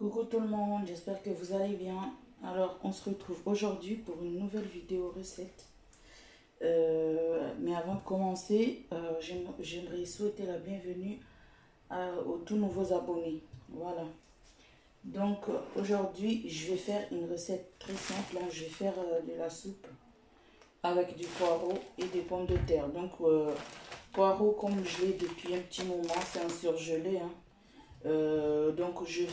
Coucou tout le monde, j'espère que vous allez bien. Alors, on se retrouve aujourd'hui pour une nouvelle vidéo recette. Mais avant de commencer, j'aimerais souhaiter la bienvenue aux tout nouveaux abonnés. Voilà. Donc, aujourd'hui, je vais faire une recette très simple. Hein. Je vais faire de la soupe avec du poireau et des pommes de terre. Donc, poireau, comme je l'ai depuis un petit moment, c'est un surgelé. Hein. Donc je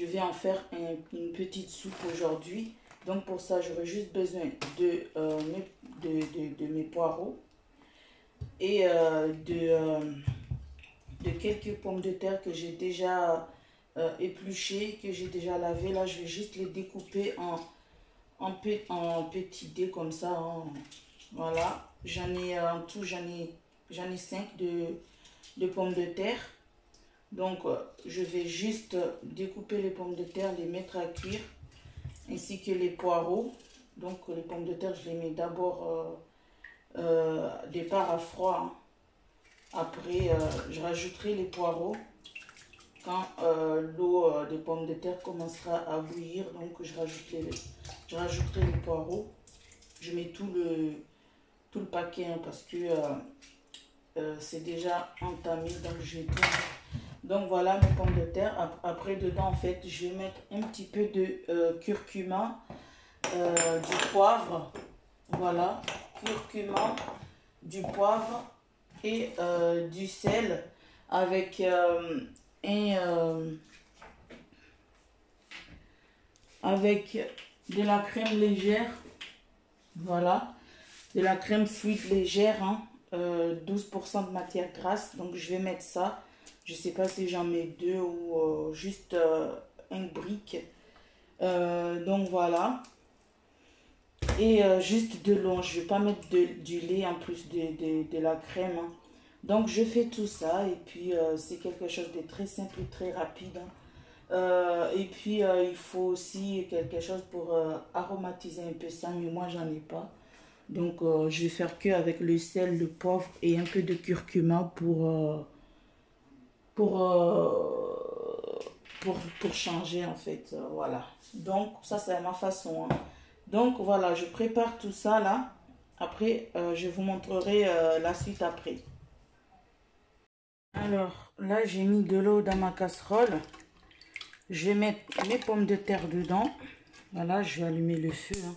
vais en faire une petite soupe aujourd'hui. Donc pour ça j'aurai juste besoin de mes poireaux et de quelques pommes de terre que j'ai déjà épluchées, que j'ai déjà lavées. Là je vais juste les découper en petits dés comme ça. Hein. Voilà, j'en ai en tout, j'en ai 5 de pommes de terre. Donc, je vais juste découper les pommes de terre, les mettre à cuire, ainsi que les poireaux. Donc, les pommes de terre, je les mets d'abord départ à froid. Hein. Après, je rajouterai les poireaux quand l'eau des pommes de terre commencera à bouillir. Donc, je rajouterai les poireaux. Je mets tout le paquet hein, parce que c'est déjà entamé. Donc, je vais tout. Donc voilà mes pommes de terre. Après dedans en fait je vais mettre un petit peu de curcuma, du poivre. Voilà, curcuma, du poivre et du sel avec avec de la crème légère. Voilà, de la crème fluide légère. Hein, 12% de matière grasse. Donc je vais mettre ça. Je sais pas si j'en mets 2 ou juste un brick. Donc voilà. Et juste de l'eau. Je vais pas mettre du lait en plus de la crème. Hein. Donc je fais tout ça. Et puis c'est quelque chose de très simple et très rapide. Hein. Et puis il faut aussi quelque chose pour aromatiser un peu ça. Mais moi j'en ai pas. Donc je vais faire que avec le sel, le poivre et un peu de curcuma pour changer en fait. Voilà. Donc ça c'est ma façon. Hein. Donc voilà, je prépare tout ça là. Après, je vous montrerai la suite après. Alors là, j'ai mis de l'eau dans ma casserole. Je vais mettre mes pommes de terre dedans. Voilà, je vais allumer le feu. Hein.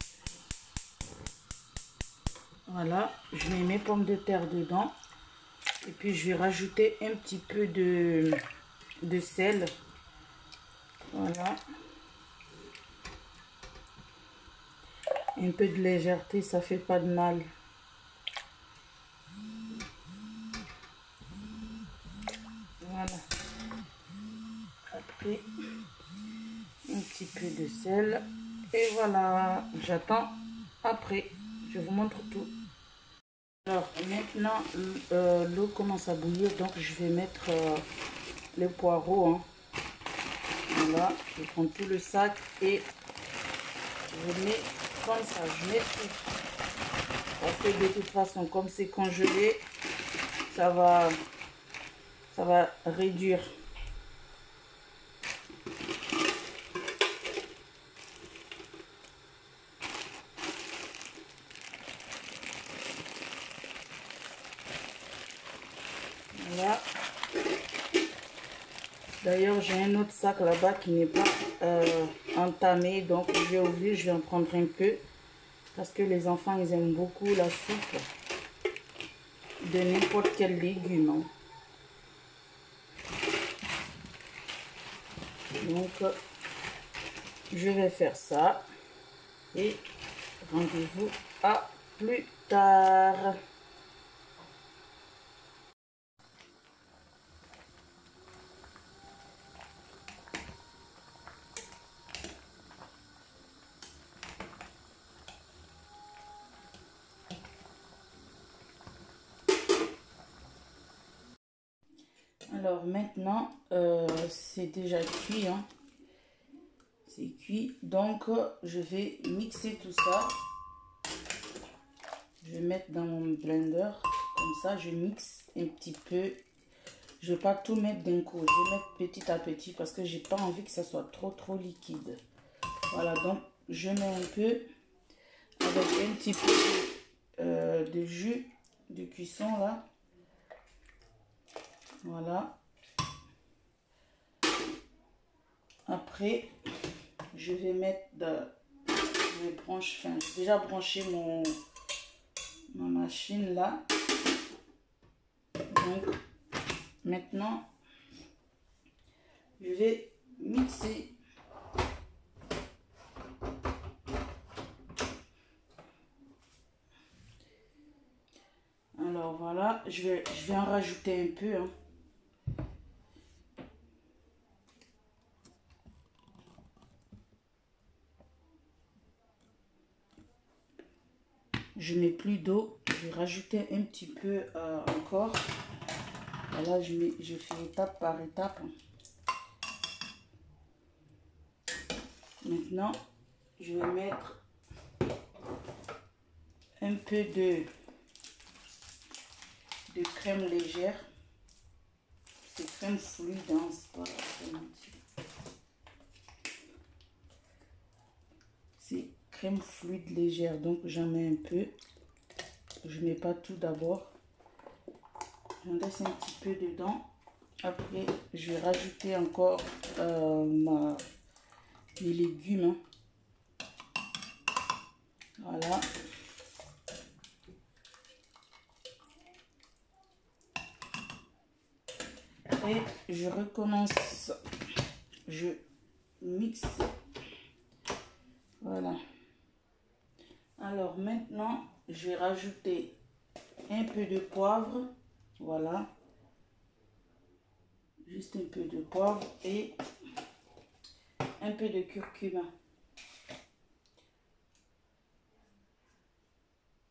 Voilà, je mets mes pommes de terre dedans. Et puis je vais rajouter un petit peu de sel. Voilà. Un peu de légèreté, ça fait pas de mal. Voilà. Après, un petit peu de sel. Et voilà, j'attends après. Je vous montre tout. Alors maintenant, l'eau commence à bouillir, donc je vais mettre les poireaux. Hein. Voilà, je prends tout le sac et je mets comme ça. Je mets tout. Parce que de toute façon, comme c'est congelé, ça va réduire. Voilà. D'ailleurs, j'ai un autre sac là-bas qui n'est pas entamé. Donc, je vais ouvrir, je vais en prendre un peu. Parce que les enfants, ils aiment beaucoup la soupe de n'importe quel légume. Hein. Donc, je vais faire ça. Et rendez-vous à plus tard. Alors maintenant, c'est déjà cuit. Hein. C'est cuit. Donc, je vais mixer tout ça. Je vais mettre dans mon blender. Comme ça, je mixe un petit peu. Je vais pas tout mettre d'un coup. Je vais mettre petit à petit parce que j'ai pas envie que ça soit trop liquide. Voilà, donc je mets un peu avec un petit peu de jus de cuisson là. Voilà. Après, je vais mettre j'ai déjà branché ma machine là. Donc maintenant, je vais mixer. Alors voilà, je vais en rajouter un peu. Hein. Je mets plus d'eau, je vais rajouter un petit peu encore. Voilà, je fais étape par étape. Maintenant, je vais mettre un peu de crème légère. C'est crème fluide, hein, c'est pas c'est crème fluide légère, donc j'en mets un peu. Je mets pas tout d'abord. J'en laisse un petit peu dedans. Après, je vais rajouter encore les légumes. Voilà. Et je recommence. Je mixe. Voilà. Alors maintenant, je vais rajouter un peu de poivre. Voilà. Juste un peu de poivre et un peu de curcuma.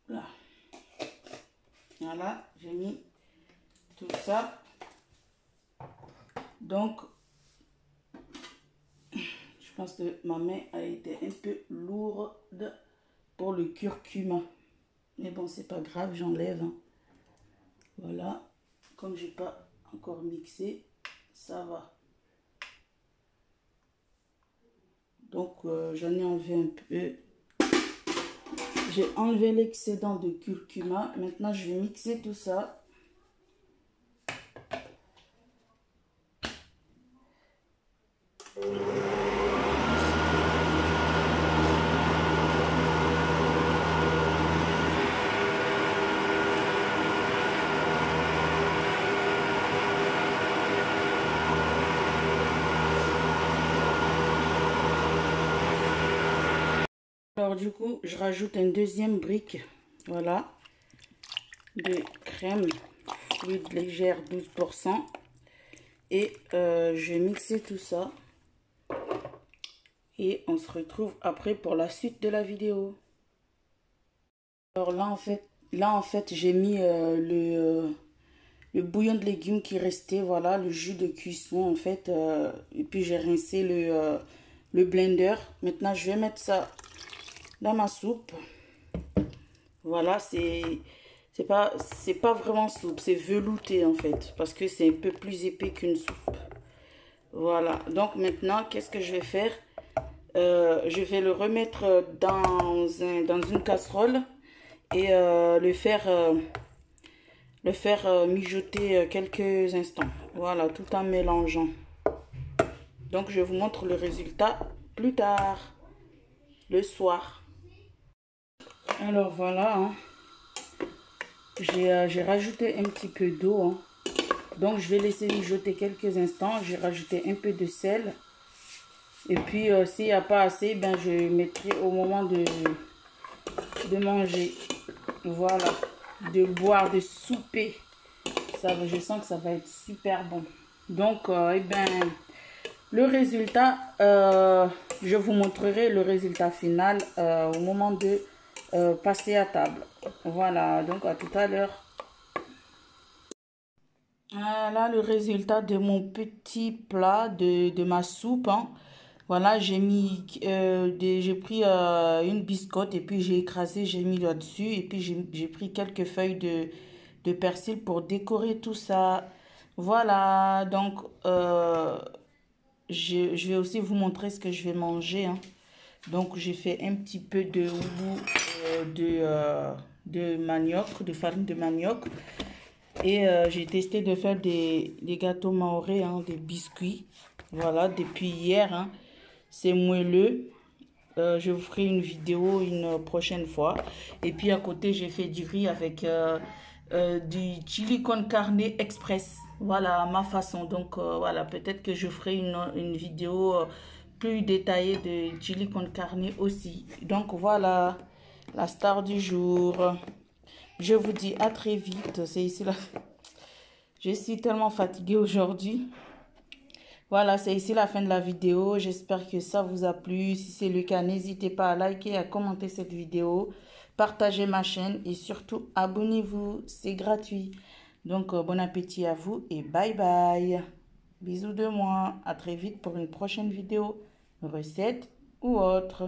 Là. Voilà, j'ai mis tout ça. Donc, je pense que ma main a été un peu lourde pour le curcuma. Mais bon, c'est pas grave, j'enlève. Hein. Voilà, comme j'ai pas encore mixé, ça va. Donc, j'en ai enlevé un peu. J'ai enlevé l'excédent de curcuma. Maintenant, je vais mixer tout ça. Alors du coup, je rajoute une deuxième brique, voilà, de crème fluide légère 12%. Et je vais mixer tout ça. Et on se retrouve après pour la suite de la vidéo. Alors là en fait, j'ai mis le bouillon de légumes qui restait, voilà, le jus de cuisson en fait. Et puis j'ai rincé le blender. Maintenant, je vais mettre ça dans ma soupe. Voilà, c'est pas vraiment soupe, c'est velouté en fait, parce que c'est un peu plus épais qu'une soupe. Voilà, donc maintenant, qu'est-ce que je vais faire? Je vais le remettre dans une casserole et le faire mijoter quelques instants. Voilà, tout en mélangeant. Donc, je vous montre le résultat plus tard, le soir. Alors, voilà, hein. J'ai rajouté un petit peu d'eau. Hein. Donc, je vais laisser mijoter quelques instants. J'ai rajouté un peu de sel. Et puis, s'il n'y a pas assez, ben, je mettrai au moment de manger. Voilà. De boire, de souper. Je sens que ça va être super bon. Donc, eh ben, le résultat, je vous montrerai le résultat final au moment de passer à table. Voilà, donc à tout à l'heure. Voilà le résultat de mon petit plat, de ma soupe. Hein. Voilà, j'ai pris une biscotte et puis j'ai écrasé, j'ai mis là-dessus. Et puis j'ai pris quelques feuilles de persil pour décorer tout ça. Voilà, donc je vais aussi vous montrer ce que je vais manger, hein. Donc j'ai fait un petit peu de houbou de manioc, de farine de manioc. Et j'ai testé de faire des gâteaux maoris, hein, des biscuits. Voilà, depuis hier, hein. C'est moelleux. Je vous ferai une vidéo une prochaine fois. Et puis à côté, j'ai fait du riz avec du chili con carne express. Voilà, à ma façon. Donc voilà, peut-être que je ferai une vidéo plus détaillée de chili con carne aussi. Donc voilà, la star du jour. Je vous dis à très vite. C'est ici là. Je suis tellement fatiguée aujourd'hui. Voilà, c'est ici la fin de la vidéo. J'espère que ça vous a plu. Si c'est le cas, n'hésitez pas à liker, à commenter cette vidéo, partager ma chaîne et surtout abonnez-vous. C'est gratuit. Donc, bon appétit à vous et bye bye. Bisous de moi. À très vite pour une prochaine vidéo, recette ou autre.